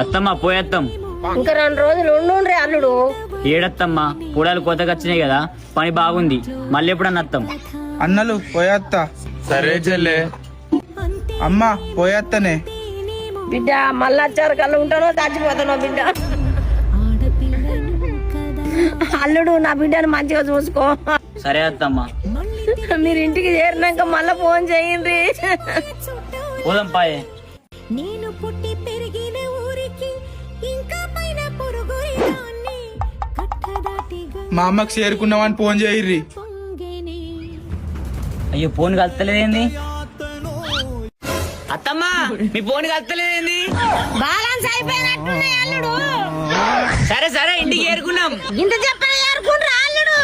అత్తమ్మ పోయేత్తాం. ఇంకా 2 రోజులు ఉండుండ్రి అల్లుడు. ఏడత్తమ్మా కూడలు కొత్తగా వచ్చినాయి కదా, పని బాగుంది, మళ్ళీ ఎప్పుడన్నా అత్తం. అన్నలు పోయేత్తా. సరే చెల్లె. అమ్మా పోయేత్తనే. బిడ్డ మళ్ళా వచ్చారు కళ్ళు ఉంటానో చచ్చిపోతానో బిడ్డ. అల్లుడు నా బిడ్డను మంచిగా చూసుకో. సరే అత్తమ్మా. మీరు ఇంటికి చేరినాక మళ్ళా ఫోన్ చేయండి. పోదాం పాయే. నేను పుట్టి పెరిగిన ఊరికి ఇంకా పైన పొరుగు కట్టదాటిగా మా అమ్మకి చేరుకున్నామని ఫోన్ చేయిర్రి. పొంగేనే. అయ్యో ఫోన్ కలుతలేదేంది? అత్తమ్మా మీ ఫోన్ కలుతలేదేంది? బాలన్స్ అయిపోయినట్టుంది అల్లుడు. సరే సరే ఇంటికి చేరుకున్నాం. ఇంత చెప్పని ఏరుకుండ్రా అల్లుడు.